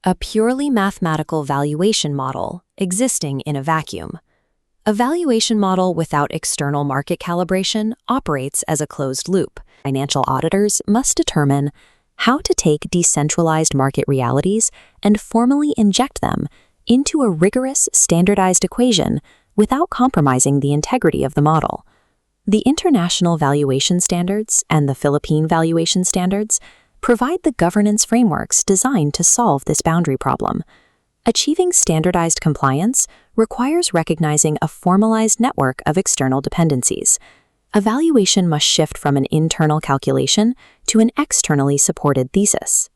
A purely mathematical valuation model existing in a vacuum. A valuation model without external market calibration operates as a closed loop. Financial auditors must determine how to take decentralized market realities and formally inject them into a rigorous, standardized equation without compromising the integrity of the model. The International Valuation Standards and the Philippine Valuation Standards provide the governance frameworks designed to solve this boundary problem. Achieving standardized compliance requires recognizing a formalized network of external dependencies. A valuation must shift from an internal calculation to an externally supported thesis.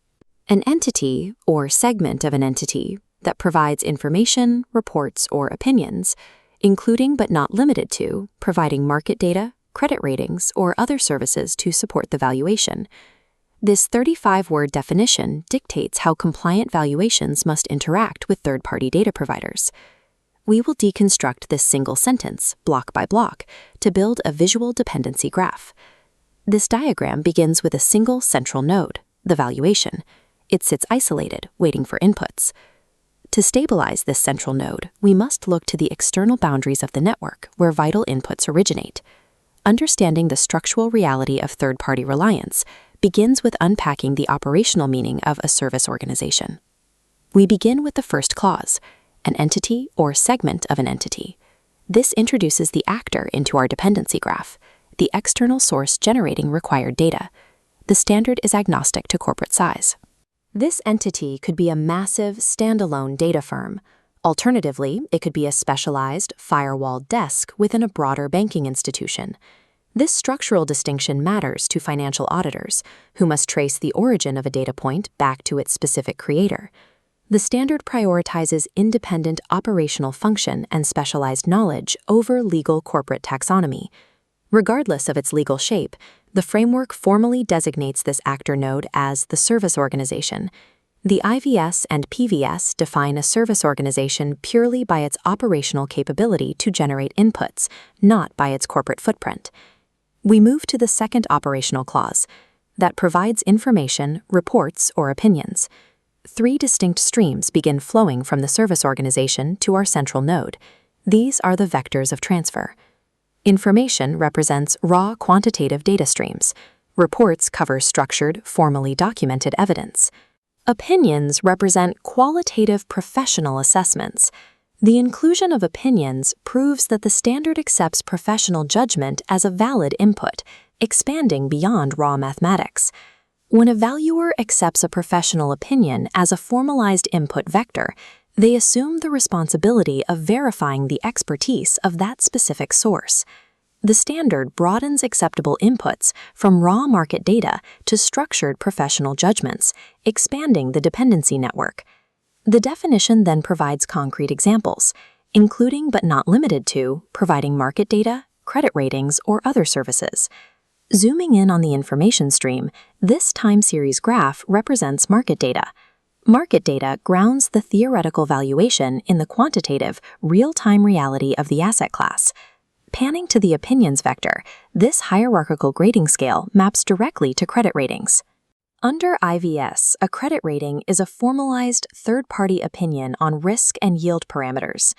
An entity or segment of an entity that provides information, reports, or opinions, including but not limited to providing market data, credit ratings, or other services to support the valuation. This 35-word definition dictates how compliant valuations must interact with third-party data providers. We will deconstruct this single sentence, block by block, to build a visual dependency graph. This diagram begins with a single central node, the valuation. It sits isolated, waiting for inputs. To stabilize this central node, we must look to the external boundaries of the network where vital inputs originate. Understanding the structural reality of third-party reliance begins with unpacking the operational meaning of a service organization. We begin with the first clause, an entity or segment of an entity. This introduces the actor into our dependency graph, the external source generating required data. The standard is agnostic to corporate size. This entity could be a massive, standalone data firm. Alternatively, it could be a specialized, firewalled desk within a broader banking institution. This structural distinction matters to financial auditors, who must trace the origin of a data point back to its specific creator. The standard prioritizes independent operational function and specialized knowledge over legal corporate taxonomy. Regardless of its legal shape, the framework formally designates this actor node as the service organization. The IVS and PVS define a service organization purely by its operational capability to generate inputs, not by its corporate footprint. We move to the second operational clause that provides information, reports, or opinions. 3 distinct streams begin flowing from the service organization to our central node. These are the vectors of transfer. Information represents raw quantitative data streams. Reports cover structured, formally documented evidence. Opinions represent qualitative professional assessments. The inclusion of opinions proves that the standard accepts professional judgment as a valid input, expanding beyond raw mathematics. When a valuer accepts a professional opinion as a formalized input vector, they assume the responsibility of verifying the expertise of that specific source. The standard broadens acceptable inputs from raw market data to structured professional judgments, expanding the dependency network. The definition then provides concrete examples, including but not limited to providing market data, credit ratings, or other services. Zooming in on the information stream, this time series graph represents market data. Market data grounds the theoretical valuation in the quantitative, real-time reality of the asset class. Panning to the opinions vector, this hierarchical grading scale maps directly to credit ratings. Under IVS, a credit rating is a formalized third-party opinion on risk and yield parameters.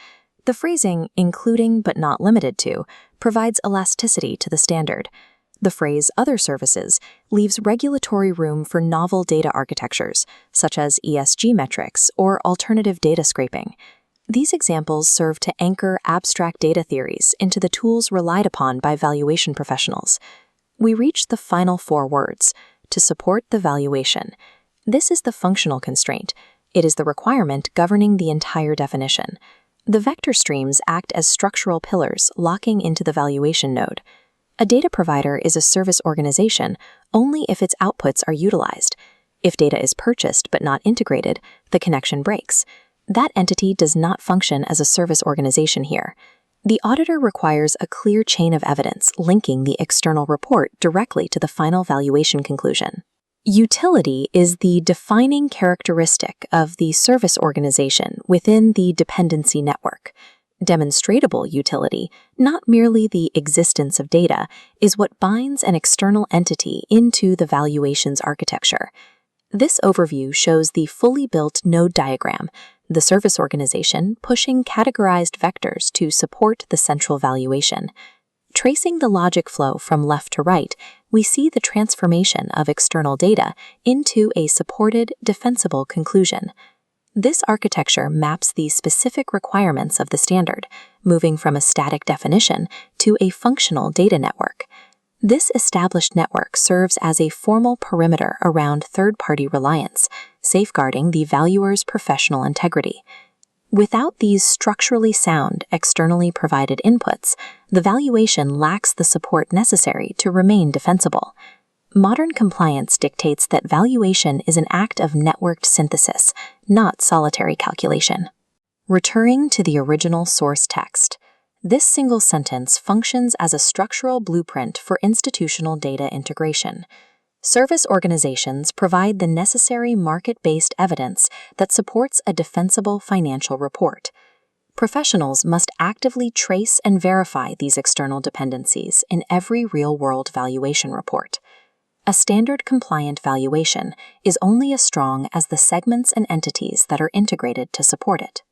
The phrasing, including but not limited to, provides elasticity to the standard. The phrase other services leaves regulatory room for novel data architectures, such as ESG metrics or alternative data scraping. These examples serve to anchor abstract data theories into the tools relied upon by valuation professionals. We reach the final 4 words, to support the valuation. This is the functional constraint. It is the requirement governing the entire definition. The vector streams act as structural pillars locking into the valuation node. A data provider is a service organization only if its outputs are utilized. If data is purchased but not integrated, the connection breaks. That entity does not function as a service organization here. The auditor requires a clear chain of evidence linking the external report directly to the final valuation conclusion. Utility is the defining characteristic of the service organization within the dependency network. Demonstratable utility, not merely the existence of data, is what binds an external entity into the valuation's architecture. This overview shows the fully built node diagram, the service organization pushing categorized vectors to support the central valuation. Tracing the logic flow from left to right, we see the transformation of external data into a supported, defensible conclusion. This architecture maps the specific requirements of the standard, moving from a static definition to a functional data network. This established network serves as a formal perimeter around third-party reliance, safeguarding the valuer's professional integrity. Without these structurally sound, externally provided inputs, the valuation lacks the support necessary to remain defensible. Modern compliance dictates that valuation is an act of networked synthesis, not solitary calculation. Returning to the original source text, this single sentence functions as a structural blueprint for institutional data integration. Service organizations provide the necessary market-based evidence that supports a defensible financial report. Professionals must actively trace and verify these external dependencies in every real-world valuation report. A standard-compliant valuation is only as strong as the segments and entities that are integrated to support it.